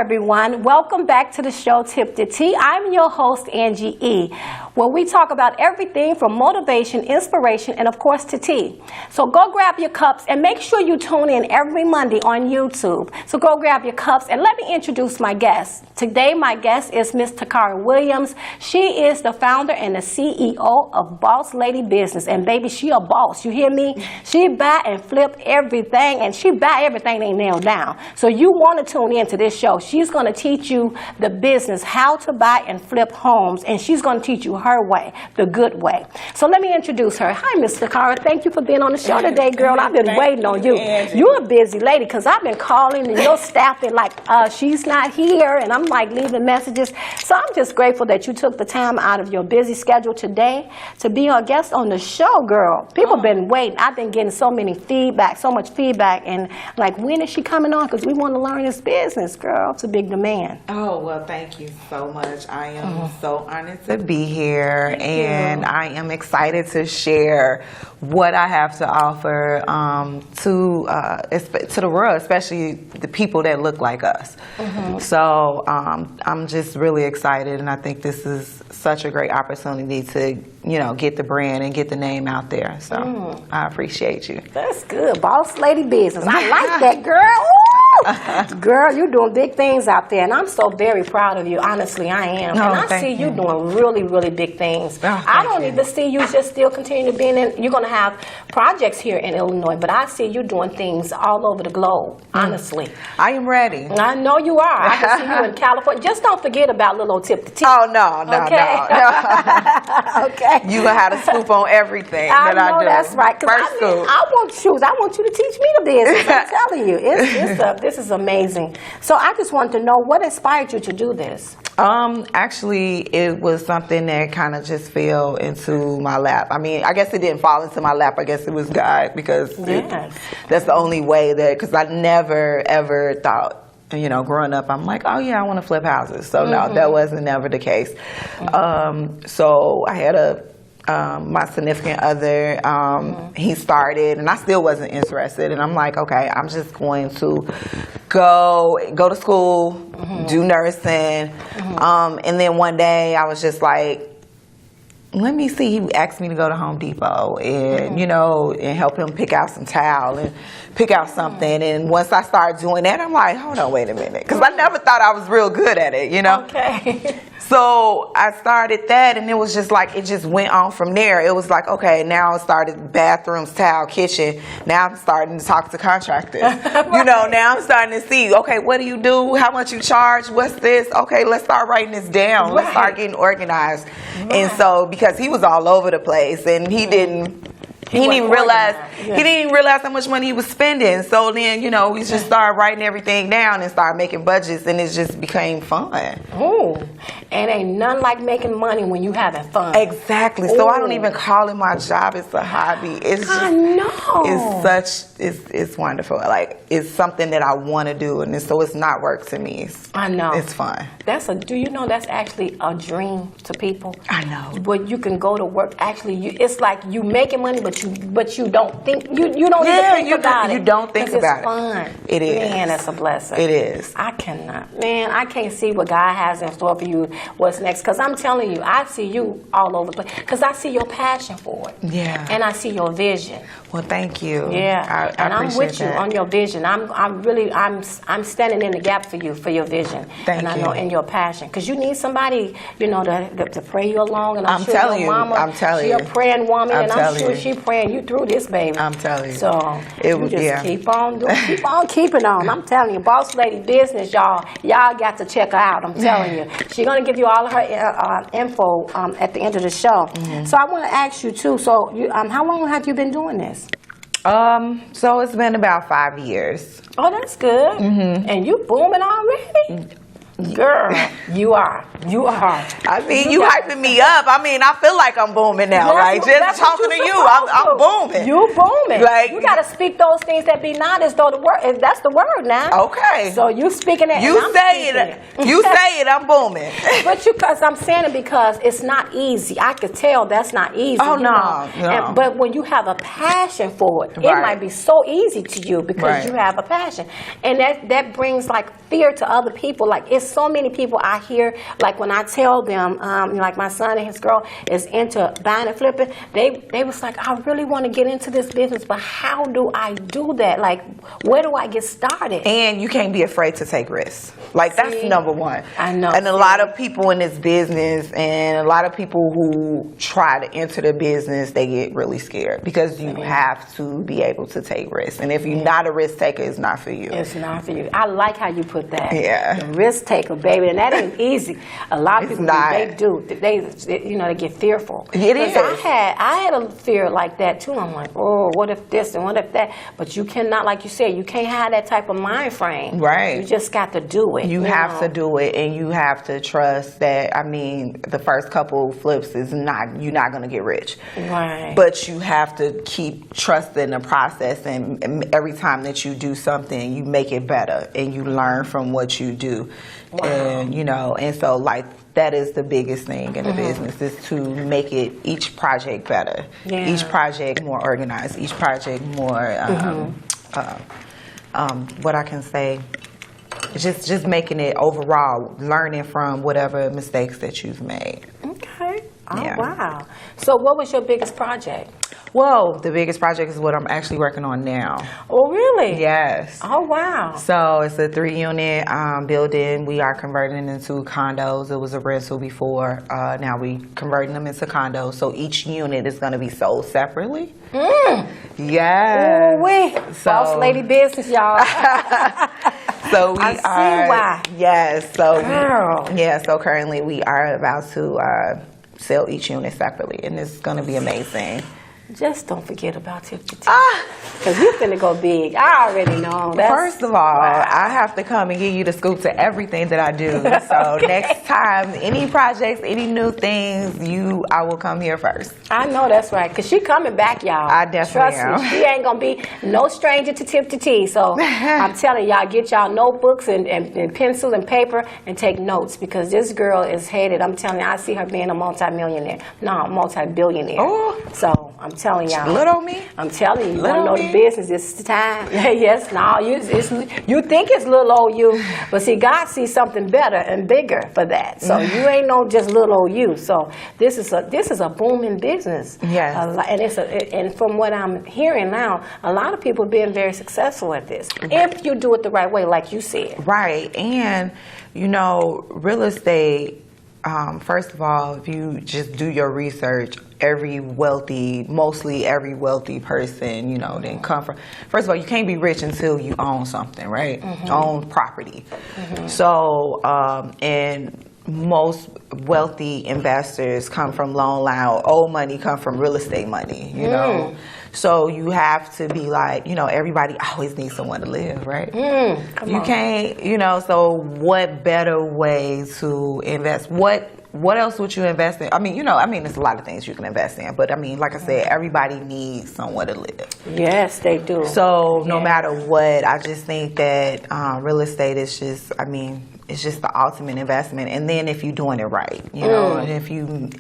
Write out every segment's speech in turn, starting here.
everyone. Welcome back to the show Tip the Tea. I'm your host, Angie E., where we talk about everything from motivation, inspiration, and of course, to tea. So go grab your cups and make sure you tune in every Monday on YouTube. So go grab your cups and let me introduce my guest. Today, my guest is Miss Takara Williams. She is the founder and the CEO of Boss Lady Business. And baby, she a boss. You hear me? She buy and flip everything, and she buy everything they nail down. So you want to tune in to this show. She's going to teach you the business, how to buy and flip homes, and she's going to teach you her way, the good way. So let me introduce her. Hi, Miss Takara. Thank you for being on the show today, girl. I've been waiting on you. You're a busy lady because I've been calling and your staff been like, she's not here, and I'm like leaving messages. So I'm just grateful that you took the time out of your busy schedule today to be our guest on the show, girl. People been waiting. I've been getting so much feedback, and like, when is she coming on? Because we want to learn this business, girl. It's a big demand. Oh, well, thank you so much. I am so honored to be here, and I am excited to share what I have to offer to the world, especially the people that look like us. So I'm just really excited, and I think this is such a great opportunity to, get the brand and get the name out there. So I appreciate you. That's good. Boss Lady Business. I like that, girl. Girl, you're doing big things out there, and I'm so very proud of you. Honestly, I am. And I see you doing really, really big things. I don't even see you just still continue to be in. You're going to have projects here in Illinois, but I see you doing things all over the globe, honestly. I am ready. I know you are. I can see you in California. Just don't forget about little old Tip the Tea. Oh, no. Okay. You gonna have to scoop on everything that I do. That's right. First scoop. I want you to teach me the business. I'm telling you, this is amazing. So I just want to know, what inspired you to do this? Actually, it was something that kind of just fell into my lap. I mean, I guess it didn't fall into my lap. I guess it was God, because that's the only way because I never ever thought. Growing up, I'm like, oh yeah, I want to flip houses. So no, that wasn't never the case. So I had my significant other, he started, and I still wasn't interested. And I'm like, okay, I'm just going to go to school, do nursing. And then one day I was just like, let me see. He asked me to go to Home Depot and, and help him pick out some towel and pick out something. And once I started doing that, I'm like, hold on, wait a minute. Because I never thought I was real good at it, Okay. So I started that, and it was just like, it just went on from there. It was like, okay, now I started bathrooms, towel, kitchen. Now I'm starting to talk to contractors. Now I'm starting to see, okay, what do you do? How much you charge? What's this? Okay, let's start writing this down. Let's start getting organized. And so, because he was all over the place, and he didn't even realize how much money he was spending. So then, we just started writing everything down and started making budgets, and it just became fun. Oh, and ain't none like making money when you having fun. Exactly. So I don't even call it my job. It's a hobby. It's just, I know. It's wonderful. Like, it's something that I want to do, and so it's not work to me. I know. It's fun. Do you know that's actually a dream to people? I know. But you can go to work. Actually, it's like you making money, but you don't think you don't even think about it. You don't think about it. It's fun. It is. Man, that's a blessing. It is. I can't see what God has in store for you. What's next? Because I'm telling you, I see you all over the place. Because I see your passion for it. Yeah. And I see your vision. Well, thank you. Yeah. I I'm with you that. on your vision. I'm standing in the gap for you, for your vision. Thank you. And I know in your passion. Because you need somebody, to pray you along. And I'm sure telling your mama, I'm telling she you. a praying woman, and I'm sure you. she praying you through this, baby. I'm telling you. So you just keep on doing, keep on keeping on. I'm telling you, Boss Lady Business, y'all got to check her out. I'm telling you. She's going to give you all of her info at the end of the show. So I want to ask you, too, so how long have you been doing this? So it's been about 5 years. Oh, that's good. And you booming already? Girl, you are. I mean, you hyping me up. I mean, I feel like I'm booming now. Like, just talking to you, I'm booming. You booming. Like, you got to speak those things that be not as though the word. That's the word now. Okay. So you speaking it. You say it. You say it. I'm booming. But because I'm saying it because it's not easy. I could tell that's not easy. Oh, no. But when you have a passion for it, it might be so easy to you because you have a passion, and that brings like fear to other people. Like it's so many people I hear, like when I tell them, like my son and his girl is into buying and flipping, they was like, I really want to get into this business, but how do I do that? Like, where do I get started? And you can't be afraid to take risks. Like, that's number one. I know. And a lot of people in this business and a lot of people who try to enter the business, they get really scared because you have to be able to take risks. And if you're not a risk taker, it's not for you. It's not for you. I like how you put that. Yeah. The risk taker, baby. And that ain't easy. A lot of people, they do. They get fearful. It is. I had a fear like that too. I'm like, oh, what if this and what if that? But you cannot, like you said, you can't have that type of mind frame. Right. You just got to do it. You have to do it, and you have to trust that. I mean, the first couple flips you're not going to get rich. Right. But you have to keep trusting the process, and every time that you do something, you make it better, and you learn from what you do. Wow. And and so like that is the biggest thing in the business, is to make it each project better, each project more organized, each project more what I can say, just making it overall, learning from whatever mistakes that you've made. Okay. Oh, wow. So what was your biggest project? Well, the biggest project is what I'm actually working on now. Oh, really? Yes. Oh, wow. So it's a 3-unit building. We are converting into condos. It was a rental before. Now we converting them into condos. So each unit is going to be sold separately. Yes. Ooh-wee. Boss lady business, y'all. So we I see why. Yes. So Girl. So currently we are about to sell each unit separately, and it's going to be amazing. Just don't forget about tip to tip. Because you're finna go big. I already know. First of all, I have to come and give you the scoop to everything that I do. So next time, any projects, any new things, I will come here first. I know that's right. Because she coming back, y'all. I definitely am. Trust me. She ain't going to be no stranger to tip to tea. So I'm telling y'all, get y'all notebooks and pencils and paper and take notes. Because this girl is headed. I'm telling you, I see her being a multi-millionaire. No, multi-billionaire. Oh. So I'm telling y'all. Little me? I'm telling you, you want to Little know me? the business. This is the time. Yes, no, you think it's little old you, but see, God sees something better and bigger for that. So you ain't no just little old you. So this is a booming business. Yes. And from what I'm hearing now, a lot of people are being very successful at this if you do it the right way, like you said. Right, and real estate. First of all, if you just do your research, mostly every wealthy person, then come from. First of all, you can't be rich until you own something, right? Own property. So, and most wealthy investors come from loan line. Old money come from real estate money, So you have to be like, everybody always needs somewhere to live, right? You can't, so what better way to invest? What else would you invest in? I mean, there's a lot of things you can invest in, but I mean, like I said, everybody needs somewhere to live. Yes, they do. So no matter what, I just think that real estate is just, it's just the ultimate investment. And then if you're doing it right, and if you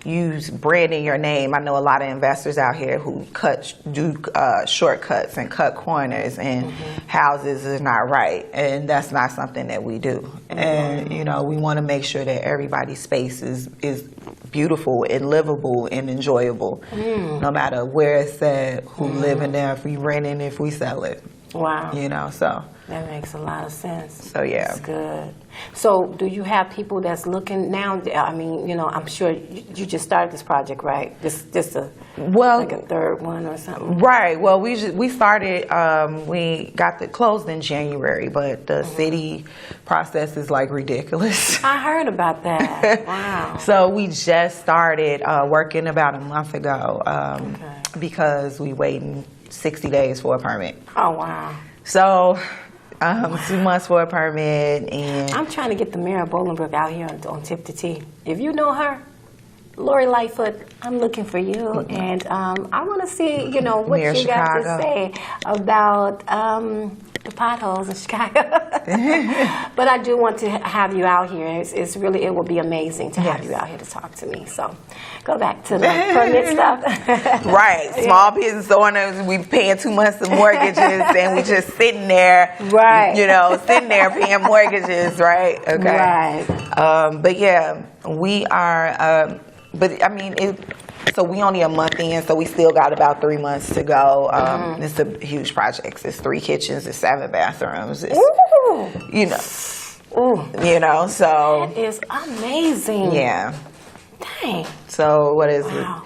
use branding your name. I know a lot of investors out here who do shortcuts and cut corners, and houses is not right, and that's not something that we do. And we want to make sure that everybody's space is beautiful and livable and enjoyable, no matter where it's at, who live in there, if we rent it, if we sell it. Wow. So that makes a lot of sense. So yeah, that's good. So do you have people that's looking now? I mean, I'm sure you just started this project, right? Like a third one or something. Right. Well, we started. We got closed in January, but the city process is like ridiculous. I heard about that. Wow. So we just started working about a month ago because we waiting 60 days for a permit. Oh wow. So 2 months for a permit, and I'm trying to get the mayor of Bolingbrook out here on Tip to Tea. If you know her, Lori Lightfoot, I'm looking for you, and I want to see, what Mayor you got to Chicago. say about the potholes in Chicago. But I do want to have you out here. It's really, it will be amazing to have you out here to talk to me. So, go back to the permit stuff. Right, small business owners, we paying 2 months of mortgages, and we just sitting there, Right. Sitting there paying mortgages, right? Okay. Right. But yeah, we are. But I mean, so we only a month in, so we still got about 3 months to go. It's a huge project. It's 3 kitchens, it's 7 bathrooms. It's, Ooh. Ooh. So That is amazing. yeah. Dang. So what is Wow.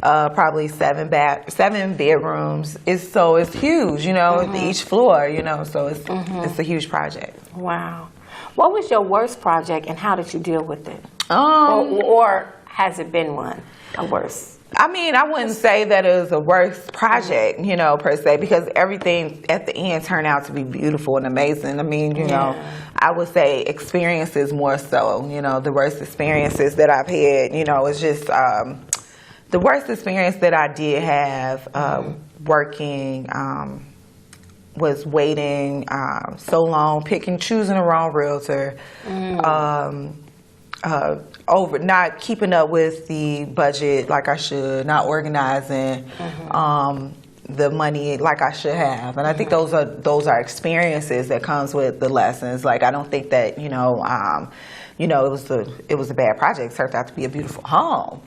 it? Probably 7 bedrooms. It's huge, each floor, so it's a huge project. Wow. What was your worst project and how did you deal with it? Or has it been one, a worse? I mean, I wouldn't say that it was a worst project, per se, because everything at the end turned out to be beautiful and amazing. I mean, I would say experiences more so, the worst experiences that I've had, it's just the worst experience that I did have working was waiting so long, choosing the wrong realtor, over not keeping up with the budget like I should, not organizing the money like I should have, and I think those are experiences that comes with the lessons. Like I don't think that it was a bad project. It turned out to be a beautiful home,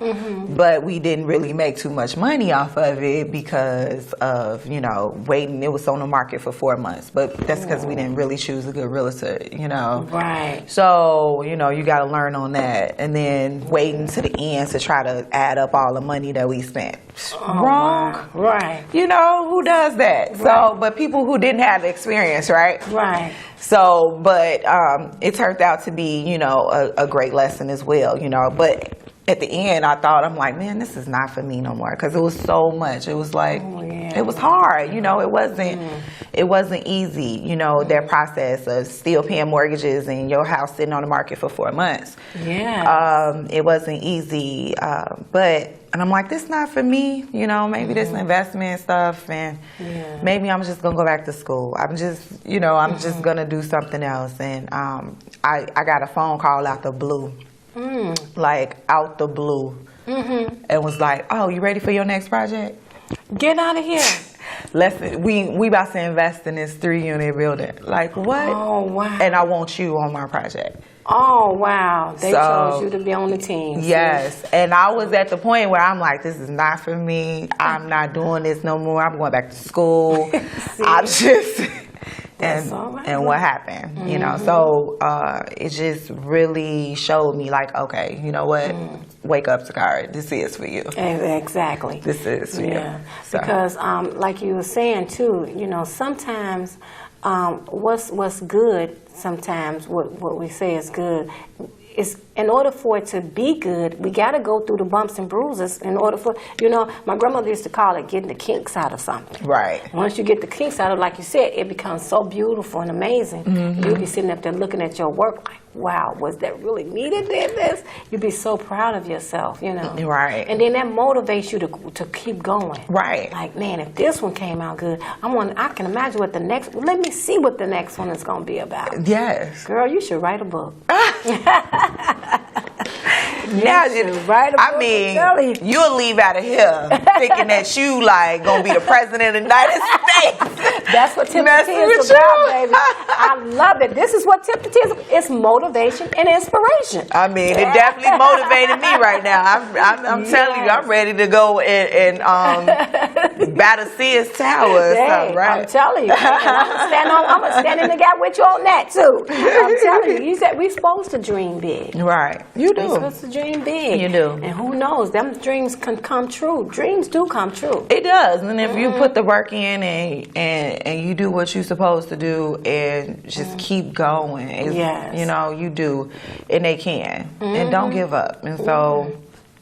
but we didn't really make too much money off of it because of waiting. It was on the market for 4 months, but that's because we didn't really choose a good realtor. Right. So you got to learn on that, and then waiting to the end to try to add up all the money that we spent. Wrong. Wow. Right. Who does that? Right. So, but people who didn't have the experience, right? Right. So, but it turned out to be, a great lesson as well, But at the end, I'm like, man, this is not for me no more, because it was so much. It was like, it was hard, it wasn't easy, that process of still paying mortgages and your house sitting on the market for 4 months. Yeah. It wasn't easy, and I'm like, this is not for me, maybe this investment stuff, and maybe I'm just gonna go back to school. I'm just, I'm just gonna do something else. And I got a phone call out the blue, like out the blue, and was like, oh, you ready for your next project? Get out of here. We about to invest in this 3-unit building. Like what? Oh, wow. And I want you on my project. Oh, wow. They chose you to be on the team. Yes. And I was at the point where I'm like, this is not for me. I'm not doing this no more. I'm going back to school. I'm just... And what happened, So it just really showed me, like, okay, you know what? Wake up, Takara. This is for you. Exactly. This is for you. So. Because, like you were saying too, sometimes what's good. Sometimes what we say is good. Is in order for it to be good, we got to go through the bumps and bruises in order for, my grandmother used to call it getting the kinks out of something. Right. Once you get the kinks out of, like you said, it becomes so beautiful and amazing. You'll be sitting up there looking at your work like, wow, was that really needed in this? You'd be so proud of yourself, Right. And then that motivates you to keep going. Right. Like, man, if this one came out good, I can imagine what the next, let me see what the next one is going to be about. Yes. Girl, you should write a book. You'll leave out of here thinking that you gonna be the president of the United States. That's what Tip to Tea is about, baby. I love it. This is what Tip to Tea is. It's motivation and inspiration. I mean, it definitely motivated me right now. I'm telling you, I'm ready to go and battle Sears Tower. Right? I'm telling you. I'm gonna stand in the gap with you on that too. I'm telling you. You said we're supposed to dream big. Right. You do. We're supposed to dream big. You do. And who knows? Them dreams can come true. Dreams do come true. It does. And if you put the work in and you do what you're supposed to do and just keep going, you do. And they can. And don't give up. And so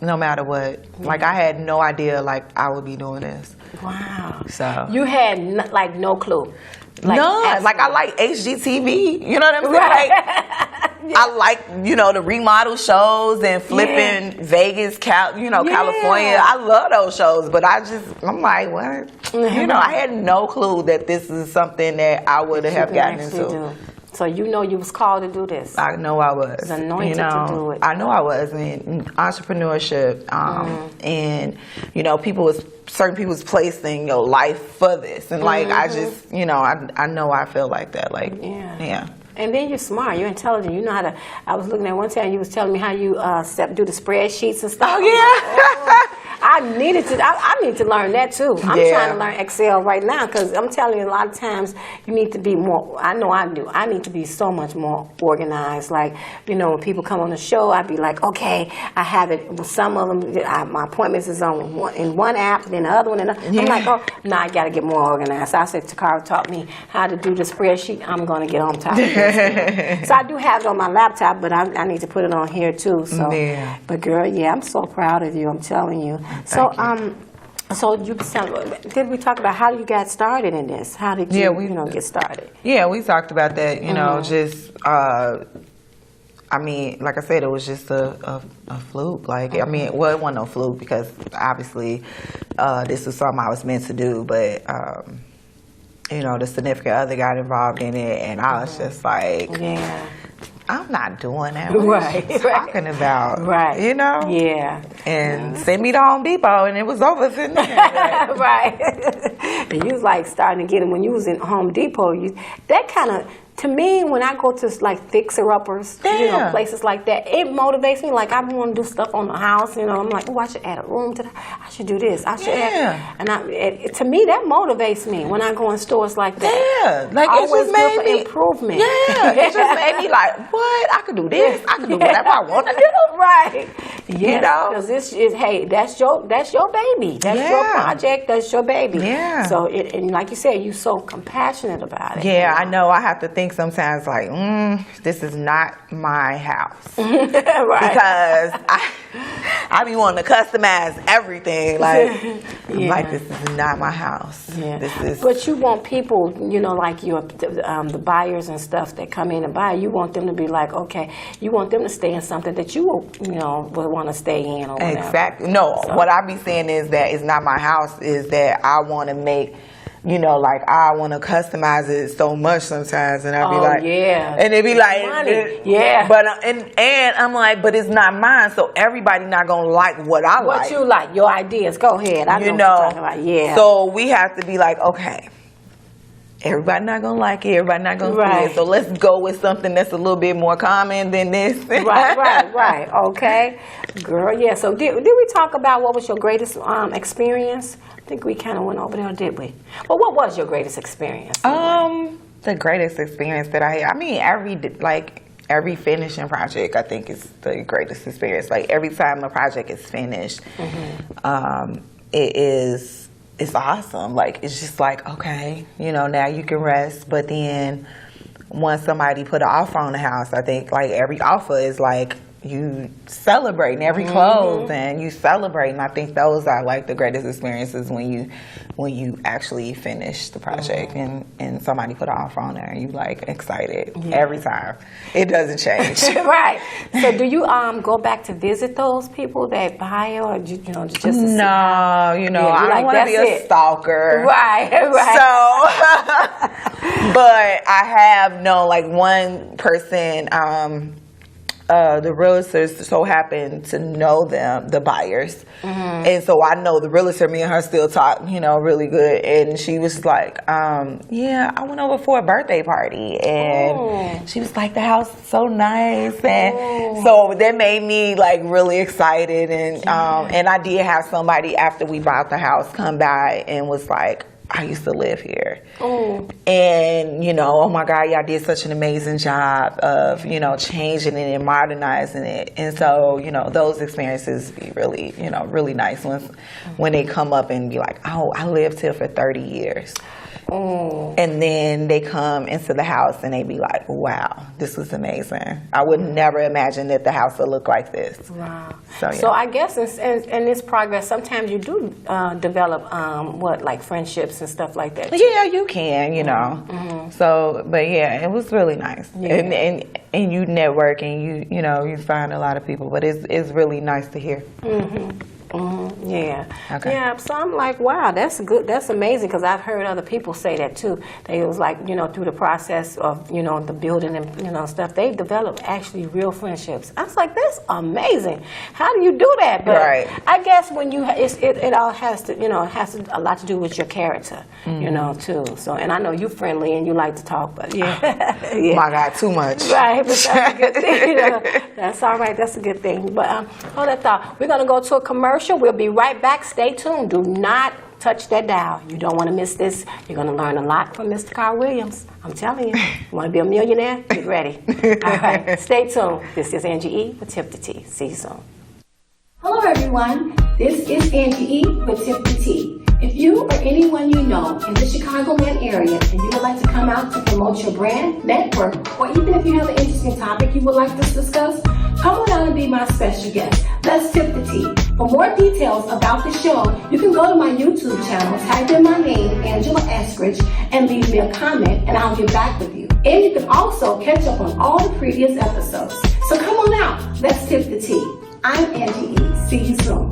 no matter what, I had no idea I would be doing this. Wow. So you had no clue. None. Like, I like HGTV. You know what I'm saying? Like, I like, the remodel shows and flipping Vegas, California. I love those shows, but I'm like, what? I had no clue that this is something that I would have gotten into. So you was called to do this. I know I was. It's anointed to do it. I know I was in entrepreneurship, and certain people was placing your life for this, and like I just, I know I feel like that, like yeah. And then you're smart, you're intelligent. You know how to. I was looking at one time, you was telling me how you do the spreadsheets and stuff. Oh yeah. I need to learn that too. I'm trying to learn Excel right now because I'm telling you, a lot of times you need to be more. I know I do. I need to be so much more organized. Like, when people come on the show, I'd be like, okay, I have it. Some of them, my appointments is in one app, then the other one, and I'm like, oh, no, I got to get more organized. So I said, Takara taught me how to do the spreadsheet. I'm going to get on top of this. So I do have it on my laptop, but I need to put it on here too. So, but girl, I'm so proud of you. I'm telling you. So, did we talk about how you got started in this? How did you, get started? Yeah, we talked about that. Just, like I said, it was just a fluke. Like, it wasn't no fluke because obviously this was something I was meant to do, but. The significant other got involved in it, and I was just like, I'm not doing that. What are you talking about? Right. Yeah. And send me to Home Depot, and it was over sitting there. Right. And you was like starting to get it when you was in Home Depot. That kind of, to me, when I go to like fixer-uppers, places like that, it motivates me. Like I want to do stuff on the house. I'm like, oh, I should add a room to that. I should do this. I should add. And to me, that motivates me when I go in stores like that. Yeah, like always it just made good me for improvement. Yeah, it just made me like, what? I could do this. I could do whatever I want to do. Right. Yeah. Because this is, hey, that's your baby. That's your project. That's your baby. Yeah. So and like you said, you're so compassionate about it. Yeah, I know. I have to think sometimes like, this is not my house. Right. Because I be wanting to customize everything. Like, like this is not my house. Yeah. This is. But you want people, like the buyers and stuff that come in and buy. You want them to be like, okay. You want them to stay in something that you would want to stay in or whatever. Exactly. No, what I be saying is that it's not my house. Is that I want to make. Like I want to customize it so much sometimes, and I'd be like, and it'd be like, but and I'm like, but it's not mine, so everybody not gonna like what I like. What you like, your ideas. Go ahead. I know what you're talking about. Yeah. So we have to be like, okay, everybody not gonna like it. Everybody not gonna see it. So let's go with something that's a little bit more common than this. Right. Okay, girl. Yeah. So did we talk about what was your greatest experience? I think we kind of went over there, did we? Well, what was your greatest experience? The greatest experience that I had. Every finishing project, I think, is the greatest experience. Like every time a project is finished, it's awesome. Like it's just like, okay, now you can rest. But then once somebody put an offer on the house, I think like every offer is like you celebrating every close and you celebrate. And I think those are like the greatest experiences when you actually finish the project and somebody put an offer on there and you like excited every time. It doesn't change. Right. So do you go back to visit those people that buy or just to see? No, I don't want to be a stalker. Right. So but I have known like one person the realtors so happen to know them, the buyers. And so I know the realtor, me and her still talk, really good. And she was like, I went over for a birthday party. And she was like, the house is so nice. And so that made me like really excited. And I did have somebody after we bought the house come by and was like, I used to live here. And, oh my God, y'all did such an amazing job of, changing it and modernizing it. And so, those experiences be really, really nice when they come up and be like, oh, I lived here for 30 years. And then they come into the house and they be like, wow, this was amazing. I would never imagine that the house would look like this. Wow. So, yeah. So I guess in this progress, sometimes you do develop, like friendships and stuff like that. Yeah, you can, you know. So, but yeah, it was really nice. Yeah. And you network and you find a lot of people, but it's really nice to hear. Yeah. Okay. Yeah. So I'm like, wow, that's good. That's amazing, because I've heard other people say that too. They was like, through the process of, the building and, stuff, they developed actually real friendships. I was like, that's amazing. How do you do that? But right. I guess when it all has to, it has a lot to do with your character, too. So, and I know you friendly and you like to talk, but yeah. Yeah. My God, too much. Right, but that's a good thing. That's all right. That's a good thing. But hold that thought. We're gonna go to a commercial. We'll be right back. Stay tuned. Do not touch that dial. You don't want to miss this. You're going to learn a lot from Mr. Carl Williams. I'm telling you. You want to be a millionaire? Get ready. All right. Stay tuned. This is Angie E. with Tip to Tea. See you soon. Hello, everyone. This is Angie E. with Tip to Tea. If you or anyone you know in the Chicagoland area and you would like to come out to promote your brand, network, or even if you have an interesting topic you would like us to discuss, come on out and be my special guest. Let's tip the tea. For more details about the show, you can go to my YouTube channel, type in my name, Angela Eskridge, and leave me a comment, and I'll get back with you. And you can also catch up on all the previous episodes. So come on out. Let's tip the tea. I'm Angie E. See you soon.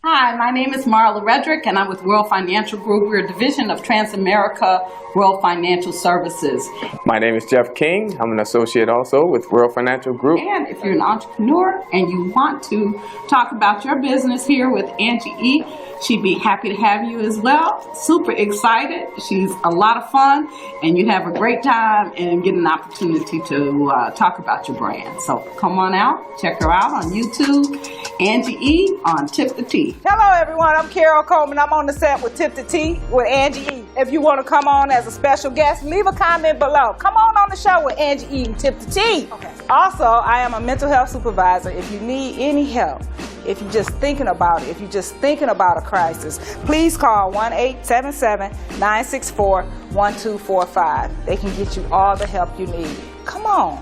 Hi, my name is Marla Redrick, and I'm with World Financial Group. We're a division of Transamerica World Financial Services. My name is Jeff King. I'm an associate also with World Financial Group. And if you're an entrepreneur and you want to talk about your business here with Angie E., she'd be happy to have you as well. Super excited. She's a lot of fun, and you have a great time and get an opportunity to talk about your brand. So come on out, check her out on YouTube, Angie E. on Tip the Tea. Hello everyone, I'm Carol Coleman. I'm on the set with Tip the Tea with Angie E. If you want to come on as a special guest, leave a comment below. Come on the show with Angie E. and Tip the Tea. Okay. Also, I am a mental health supervisor. If you need any help, if you're just thinking about it, if you're just thinking about a crisis, please call 1-877-964-1245. They can get you all the help you need. Come on.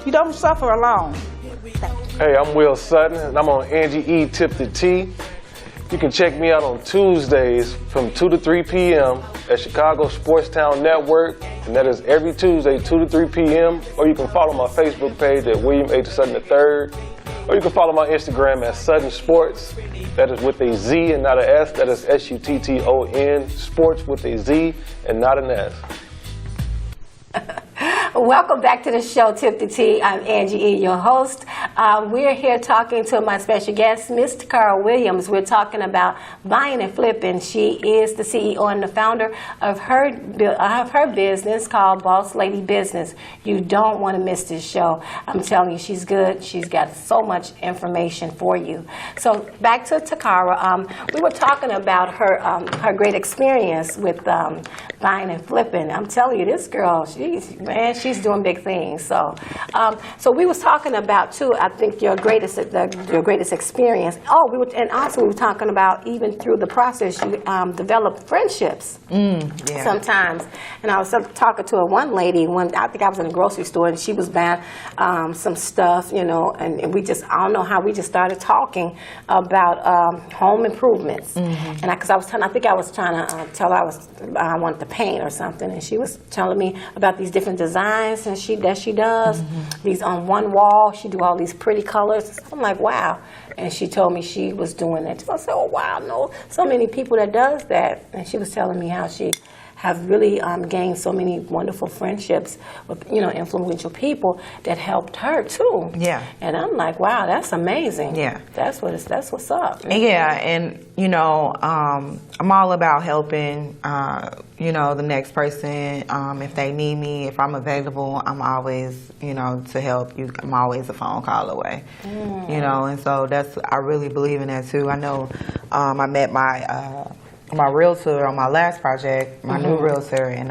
You don't suffer alone. Hey, I'm Will Sutton, and I'm on Angie E. Tip the Tea. You can check me out on Tuesdays from 2 to 3 p.m. at Chicago Sportstown Network, and that is every Tuesday, 2 to 3 p.m. Or you can follow my Facebook page at William H. Sutton III. Or you can follow my Instagram at Sutton Sports. That is with a Z and not an S. That is SUTTON, sports with a Z and not an S. Welcome back to the show, Tip the Tea. I'm Angie E., your host. We're here talking to my special guest, Mr. Carl Williams. We're talking about buying and flipping. She is the CEO and the founder of her business called Boss Lady Business. You don't want to miss this show. I'm telling you, she's good. She's got so much information for you. So back to Takara. We were talking about her great experience with buying and flipping. I'm telling you, this girl, she's doing big things. So we was talking about too. I think your greatest experience. We were talking about even through the process you develop friendships. Yeah. Sometimes. And I was talking to one lady. I think I was in a grocery store and she was buying some stuff, and we just, I don't know how we just started talking about home improvements. And I think I was trying to tell her I wanted to paint or something, and she was telling me about these different designs and she does. These on one wall, she do all these pretty colors. I'm like, wow. And she told me she was doing that. So I said, oh wow, no, so many people that does that. And she was telling me how she have really gained so many wonderful friendships with influential people that helped her too. Yeah. And I'm like, wow, that's amazing. Yeah. That's what's up. Yeah, and I'm all about helping the next person. If they need me, if I'm available, I'm always to help you. I'm always a phone call away. And so I really believe in that too. I know I met my realtor on my last project, my new realtor, and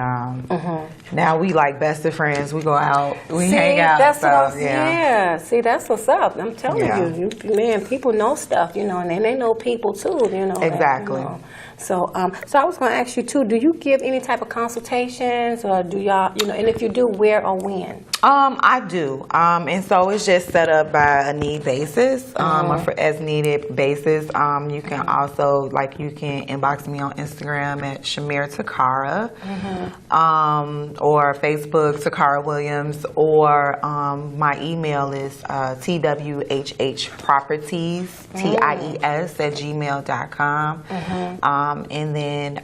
now we like best of friends. We go out, we See, hang out. that's So, what I'm, yeah. see, that's what's up. I'm telling Yeah. you, man, people know stuff, you know, and they know people too, you know. Exactly. You know. So I was going to ask you too, do you give any type of consultations, or do y'all, you know, and if you do, where or when? I do. And so it's just set up by a need basis, or for as needed basis. You can also, like, you can inbox me on Instagram at Shamir Takara, or Facebook Takara Williams, or my email is twhhproperties, TIES @gmail.com. And then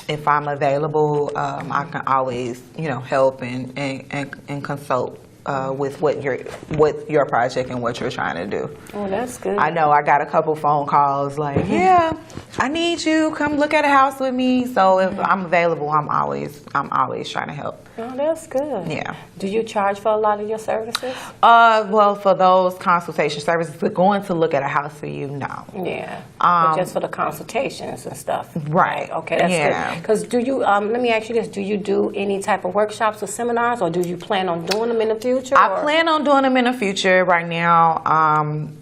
if I'm available, I can always, you know, help and consult with what your project and what you're trying to do. Oh, that's good. I know I got a couple phone calls like, yeah, I need you, come look at a house with me. So if I'm available, I'm always trying to help. Oh, that's good. Yeah. Do you charge for a lot of your services? Well, for those consultation services, but going to look at a house for you, no. Yeah. But just for the consultations and stuff. Right. Okay, that's Yeah. good. Because do you, let me ask you this, do you do any type of workshops or seminars, or do you plan on doing them in the future? I plan on doing them in the future. Right now,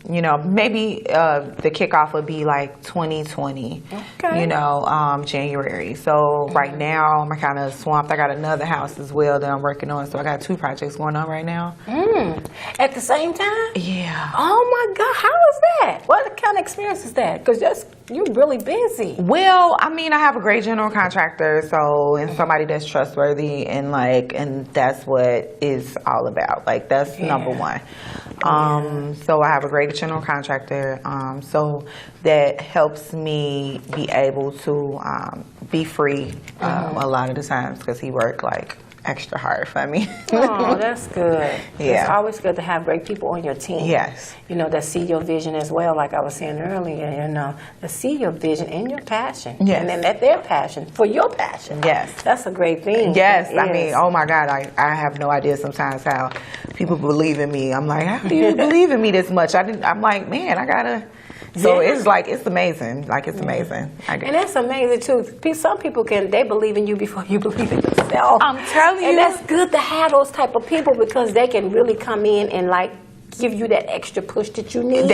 you know, maybe the kickoff would be like 2020, Okay. you know, January. So right now, I'm kind of swamped. I got another house as well that I'm working on. So I got 2 projects going on right now. At the same time? Yeah. Oh my God, how is that? What kind of experience is that? Because you're really busy. Well, I mean, I have a great general contractor, so, and somebody that's trustworthy, and that's what it's all about. Like, that's number one. So I have a great general contractor, so that helps me be able to be free a lot of the times, because he worked like extra hard for me. Oh, that's good. Yeah. It's always good to have great people on your team. Yes. You know, that see your vision as well, like I was saying earlier, you know, that see your vision and your passion. Yes. And then that their passion for your passion. Yes. That's a great thing. Yes, It I is. mean, oh my God, I have no idea sometimes how people believe in me. I'm like, how do you believe in me this much? I'm like, man, I gotta. So Yeah. it's like, it's amazing. Like, it's amazing. And that's amazing too. Some people they believe in you before you believe in yourself. I'm telling you. And that's good to have those type of people, because they can really come in and like give you that extra push that you need.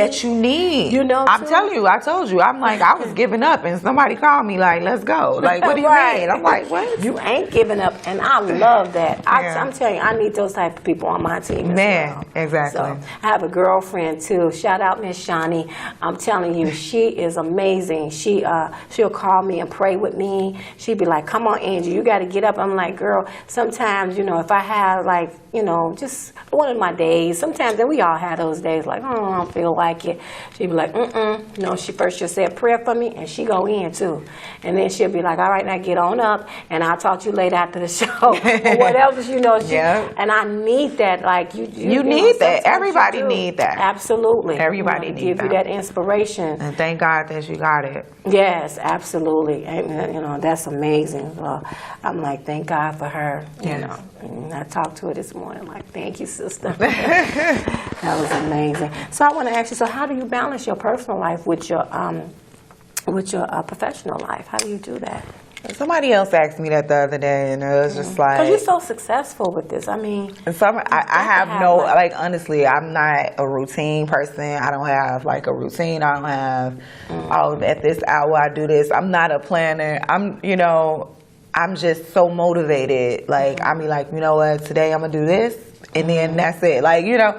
You know, I'm too. telling you, I told you, I'm like, I was giving up, and somebody called me like, let's go. Like, what do you Right. mean? I'm like, what? You ain't giving up, and I love that. Yeah. I'm telling you, I need those type of people on my team. Man, as well. exactly. So I have a girlfriend too. Shout out Miss Shawnee. I'm telling you, she is amazing. She'll call me and pray with me. She'd be like, "Come on, Angie, you got to get up." I'm like, "Girl, sometimes, you know, if I have like, you know, just one of my days. Sometimes, and we all have those days. Like, oh, I don't feel like it." She'd be like, You know, she first just said prayer for me, and she go in too. And then she'll be like, all right, now get on up, and I'll talk to you later after the show. Or whatever, you know. Yeah. And I need that. Like, you You know, need that. sometimes Everybody you do. need that. Absolutely. Everybody You know, need give you that. that inspiration. And thank God that you got it. Yes, absolutely. And, you know, that's amazing. Well, I'm like, thank God for her. You Yes. know, and I talked to her this morning. Like, thank you, sister. That was amazing. So I want to ask you. So how do you balance your personal life with your professional life? How do you do that? Somebody else asked me that the other day, and it was just like, Because you're so successful with this. I mean, and some, I have have, no, like- like, honestly, I'm not a routine person. I don't have, like, a routine. I don't have, oh, at this hour I do this. I'm not a planner. I'm just so motivated. Like, I mean, like, you know what, today I'm going to do this, and then that's it. Like, you know,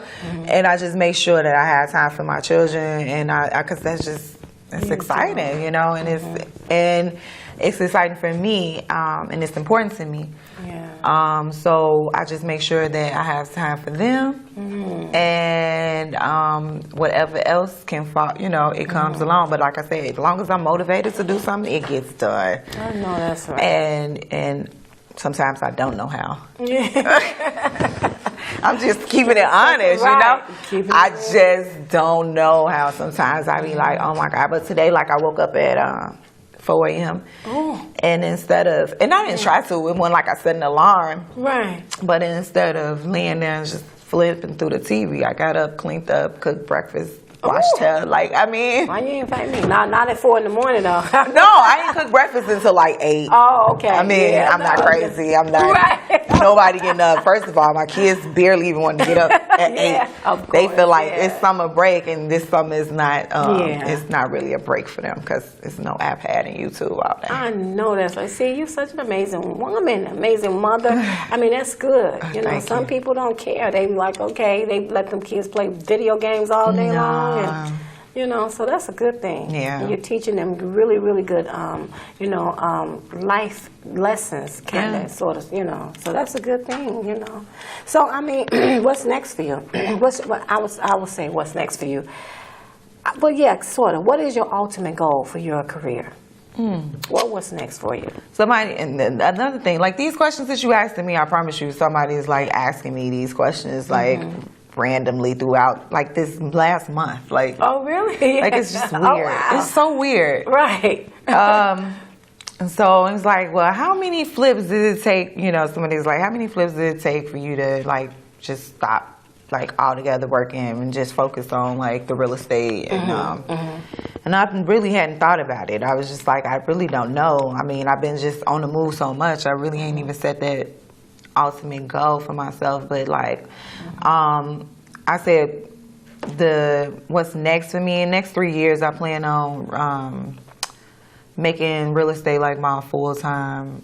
and I just make sure that I have time for my children, and because that's just, it's exciting, you know, and it's exciting for me, and it's important to me. yeah. So I just make sure that I have time for them, and whatever else can fall, you know, it comes along. But like I said, as long as I'm motivated to do something, it gets done. I know that's right. And sometimes I don't know how. I'm just keeping it honest, Right. you know? Keeping it I real. just don't know how. Sometimes I be like, oh my God. But today, like, I woke up at 4 a.m. And instead of, and I didn't try to, it wasn't like I set an alarm. Right. But instead of laying there and just flipping through the TV, I got up, cleaned up, cooked breakfast, wash tail. Like, I mean. Why you invite me? Not at 4 in the morning though. No, I ain't cook breakfast until like 8. Oh, okay. I mean, Yeah, I'm not no, crazy. I'm not. Right. Nobody getting up. First of all, my kids barely even want to get up at 8. Of They course, feel like yeah. it's summer break, and this summer is not. Yeah. It's not really a break for them because it's no iPad and YouTube all day. I know that's right. See, you're such an amazing woman, amazing mother. I mean, that's good. You know, Thank some you. people don't care. They be like, okay, they let them kids play video games all day long. And, you know, so that's a good thing. Yeah. And you're teaching them really, really good, life lessons, kind of, sort of, you know. So that's a good thing, you know. So, I mean, what's next for you? I would say what's next for you. But yeah, sort of. What is your ultimate goal for your career? What's next for you? Somebody, and then another thing, like these questions that you asking me, I promise you, somebody is like asking me these questions like randomly throughout like this last month. Like, Oh, really? like it's just weird. Oh, wow. It's so weird. Right. And so it's like, well, how many flips did it take? You know, somebody's like, how many flips did it take for you to like just stop like altogether working and just focus on like the real estate? And I really hadn't thought about it. I was just like, I really don't know. I mean, I've been just on the move so much. I really ain't even set that ultimate goal for myself. But like, I said, what's next for me in the next 3 years, I plan on making real estate like my full-time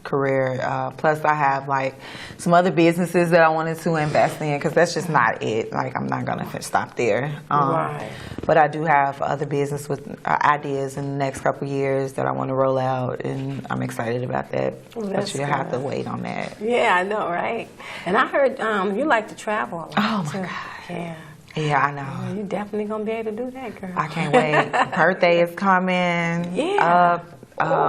career. Plus, I have like some other businesses that I wanted to invest in because that's just not it. Like, I'm not gonna stop there. Right. But I do have other business with ideas in the next couple of years that I want to roll out, and I'm excited about that. That's But you have to good. wait on that. Yeah, I know, right? And I heard you like to travel a lot, Oh, my too. God. Yeah. Yeah, I know. You're definitely going to be able to do that, girl. I can't wait. Birthday is coming Yeah. up.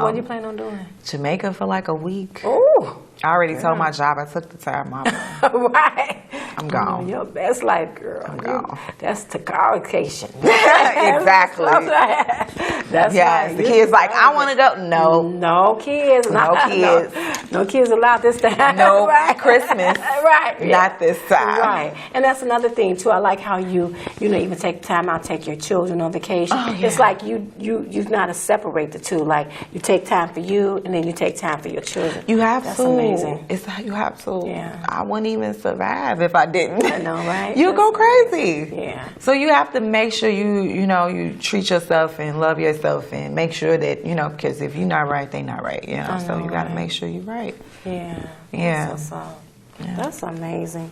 What do you plan on doing? Jamaica for like a week. Ooh. I already told my job I took the time off. Right. I'm gone. Your best life, girl. I'm gone. That's the vacation. Exactly. That's Yes, right. the kids like, I want to go. No. No kids. No kids. No kids allowed this time. No Right. Christmas. Right. yeah. Not this time. Right. And that's another thing too. I like how you even take time out, take your children on vacation. Oh, yeah. It's like you know to separate the two. Like you take time for you and then you take time for your children. You have That's to. amazing. It's you have to. Yeah. I wouldn't even survive if I didn't. I know, right? You go That's crazy. Yeah. So you have to make sure you treat yourself and love yourself and make sure that because if you're not right, they not right. So you got to make sure you're right. Yeah. Yeah. That's what's up. That's amazing.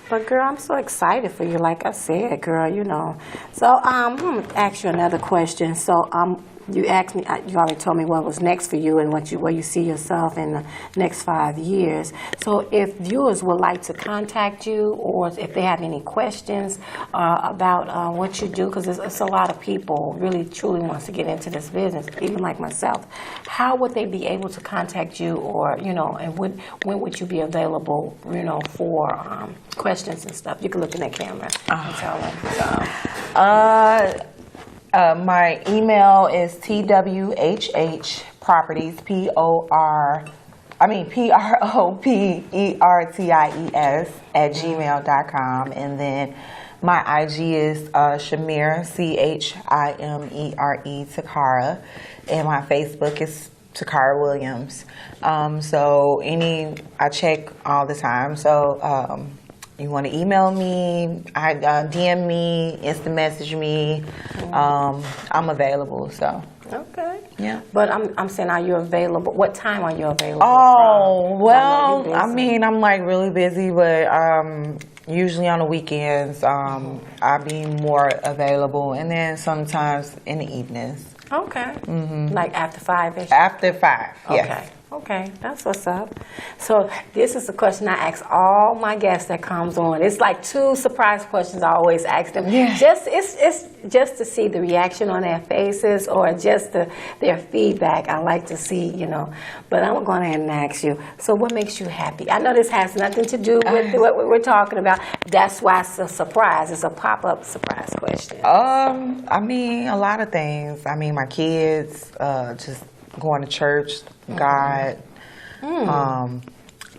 But girl, I'm so excited for you. Like I said, girl, So I'm gonna ask you another question. So you asked me. You already told me what was next for you and where you see yourself in the next 5 years. So if viewers would like to contact you, or if they have any questions about what you do, because it's a lot of people really truly wants to get into this business, even like myself. How would they be able to contact you, or and when would you be available, for questions and stuff? You can look in that camera and tell them. My email is twhhproperties PROPERTIES @gmail.com, and then my IG is Shamir CHIMERE Takara, and my Facebook is Takara Williams. I check all the time. So you want to email me, DM me, instant message me. I'm available. So. Okay. Yeah. But I'm saying, are you available? What time are you available? Oh, from? well, I know you're busy. I'm like really busy, but usually on the weekends, I be more available, and then sometimes in the evenings. Okay. Like after 5-ish? After 5, yes. Okay. Okay, that's what's up. So this is the question I ask all my guests that comes on. It's like 2 surprise questions I always ask them. Yeah. It's just to see the reaction on their faces, or just their feedback. I like to see, But I'm going to ask you. So what makes you happy? I know this has nothing to do with what we're talking about. That's why it's a surprise. It's a pop-up surprise question. I mean, a lot of things. I mean, my kids, just going to church, God.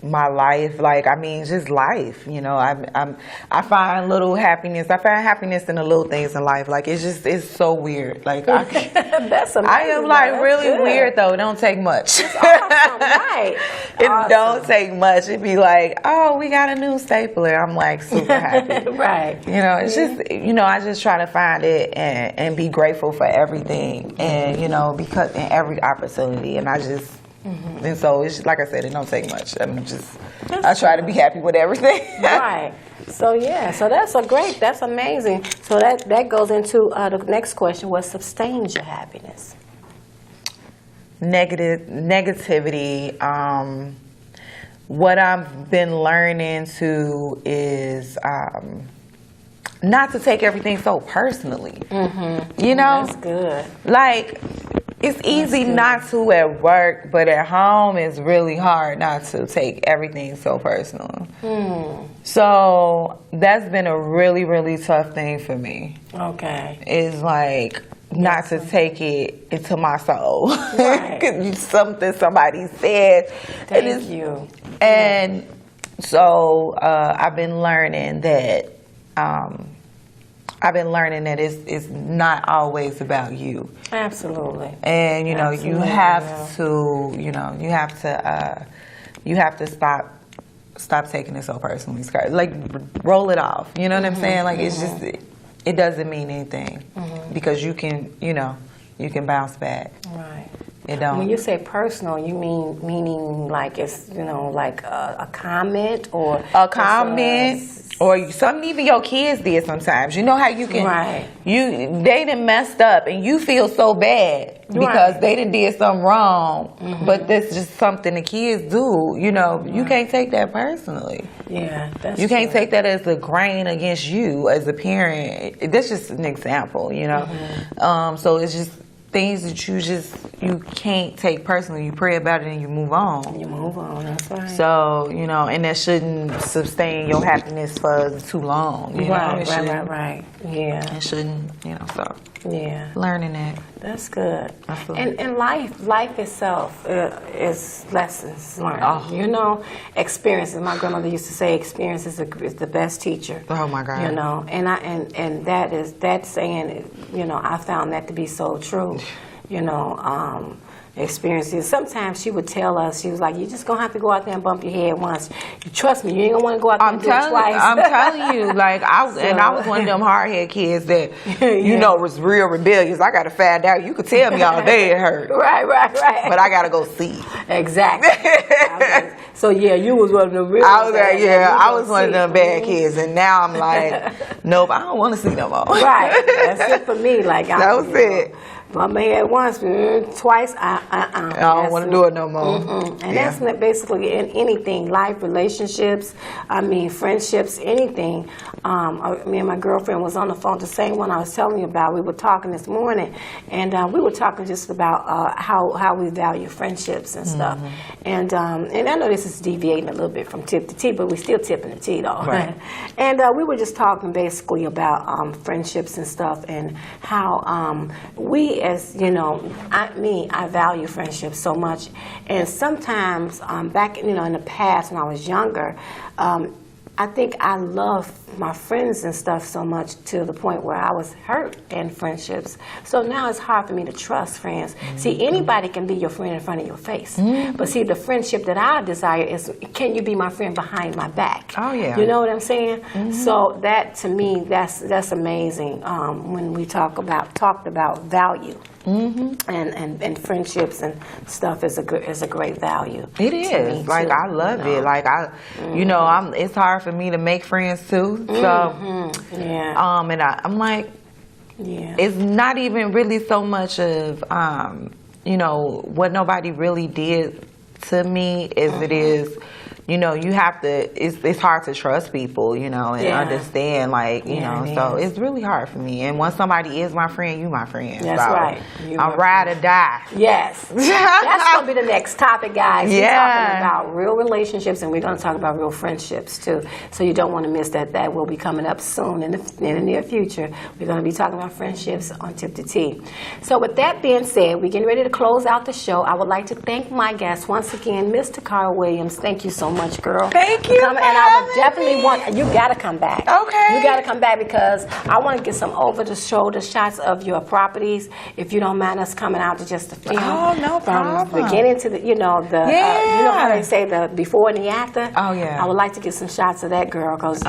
my life, like, I mean, just life, you know. I find little happiness. I find happiness in the little things in life. Like, it's so weird. Like, That's amazing. I am like That's really good. weird though. It don't take much. Awesome, right. It Awesome. don't take much. It'd be like, oh, we got a new stapler. I'm like super happy. Right. You know, it's just, you know, I just try to find it and be grateful for everything, and, you know, because in every opportunity, and I just, and so it's just, like I said, it don't take much. I try to be happy with everything. Right. So yeah, so that's amazing. So that goes into the next question: what sustains your happiness? Negativity. What I've been learning to is not to take everything so personally. You know, That's good. like, it's easy not to at work, but at home it's really hard not to take everything so personal. So that's been a really, really tough thing for me. Okay. Is like not to take it into my soul. Right. 'Cause something somebody said. Thank you. And so I've been learning that it's not always about you. Absolutely. And you know, you Absolutely, have to, you have to stop taking it so personally. Like, roll it off. You know what I'm saying? Like, it's just, it doesn't mean anything, because you can bounce back. Right. It don't. When you say personal, you meaning like it's, you know, like a comment or A comment, or something even your kids did sometimes. You know how you can, Right. they done messed up and you feel so bad because Right. they done did something wrong, but that's just something the kids do. You know, you can't take that personally. Yeah, that's You can't true. take that as a grain against you as a parent. That's just an example, you know. So it's just things that you can't take personally. You pray about it and you move on. You move on. That's right. So, you know, and that shouldn't sustain your happiness for too long. You know? Right. Yeah. It shouldn't, you know, so Yeah. learning that. That's good. Absolutely. And life itself is lessons learned. Oh. You know, experiences. My grandmother used to say, experience is the best teacher. Oh my God. You know, and that saying, you know, I found that to be so true. You know, experiences. Sometimes she would tell us, she was like, "You just gonna have to go out there and bump your head once. You trust me, you ain't gonna want to go out there and do it twice." I'm telling you, like, I was one of them hardhead kids that, you know, was real rebellious. I got to find out. You could tell me all day it hurt. Right. But I got to go see. Exactly. So yeah, you was one of the real. I was one of them bad kids, and now I'm like, nope, I don't want to see no more. Right. That's it for me. Like, That was it. Bump my head once, twice, I don't want to do it no more. And that's basically in anything, life, relationships, friendships, anything. Me and my girlfriend was on the phone, the same one I was telling you about. We were talking this morning, and we were talking just about how we value friendships and stuff. And I know this is deviating a little bit from tip to tea, but we're still tipping the tea, though. Right. And we were just talking basically about friendships and stuff, and how we, as you know, I value friendships so much. And sometimes back, in the past when I was younger, I think I loved my friends and stuff so much to the point where I was hurt in friendships. So now it's hard for me to trust friends. See, anybody can be your friend in front of your face. But see, the friendship that I desire is, can you be my friend behind my back? Oh, yeah. You know what I'm saying? So that, to me, that's amazing when we talked about value. And friendships and stuff is a great value. It to is. me, Like, too, I love it. Like, it's hard for me to make friends too. So, Yeah. and I'm like, Yeah. it's not even really so much of, what nobody really did to me as it is, you have to, it's hard to trust people, and Yeah. understand, like, Yeah, it so is. it's really hard for me. And once somebody is my friend, you my friend. That's So right. You I'm my ride or die. Yes. That's going to be the next topic, guys. We're Yeah. talking about real relationships, and we're going to talk about real friendships, too. So you don't want to miss that. That will be coming up soon in the near future. We're going to be talking about friendships on Tip to Tea. So with that being said, we're getting ready to close out the show. I would like to thank my guest once again, Mr. Carl Williams. Thank you so much, girl. Thank you for coming. for And I would having definitely me. want, you got to come back. Okay. You got to come back because I want to get some over-the-shoulder shots of your properties, if you don't mind us coming out to just the film. Oh, no From problem. the beginning to the, you know how they say the before and the after? Oh, yeah. I would like to get some shots of that, girl, because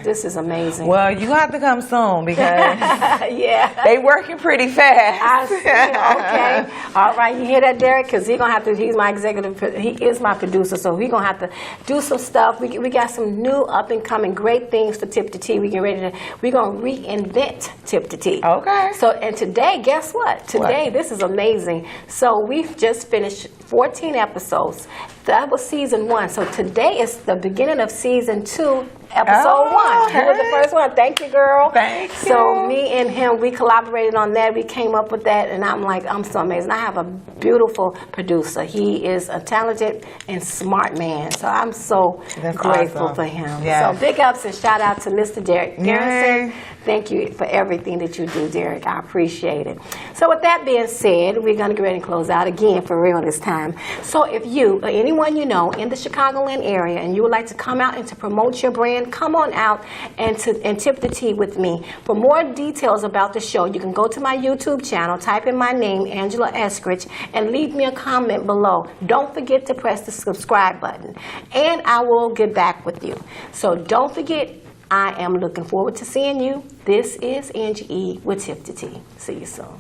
this is amazing. Well, you have to come soon because yeah. they working pretty fast. I see. Okay. All right. You hear that, Derek? Because he's my executive. He is my producer, so we're gonna have to do some stuff. We got some new up and coming great things for Tip to Tea. We're gonna reinvent Tip to Tea. Okay. So and today, guess what? Today, this is amazing. So we've just finished 14 episodes. That was season 1. So today is the beginning of season 2. Episode 1. You was the first one. Thank you, girl. Thank you. So me and him, we collaborated on that. We came up with that, and I'm so amazing. I have a beautiful producer. He is a talented and smart man. So I'm so grateful awesome. for him. Yes. So big ups and shout out to Mr. Derek Garrison. Yay. Thank you for everything that you do, Derek. I appreciate it. So with that being said, we're going to get ready and close out again for real this time. So if you or anyone you know in the Chicagoland area and you would like to come out and to promote your brand, come on out and tip the tea with me. For more details about the show, you can go to my YouTube channel, type in my name, Angela Eskridge, and leave me a comment below. Don't forget to press the subscribe button, and I will get back with you. So don't forget, I am looking forward to seeing you. This is Angie E. with Tip to Tea. See you soon.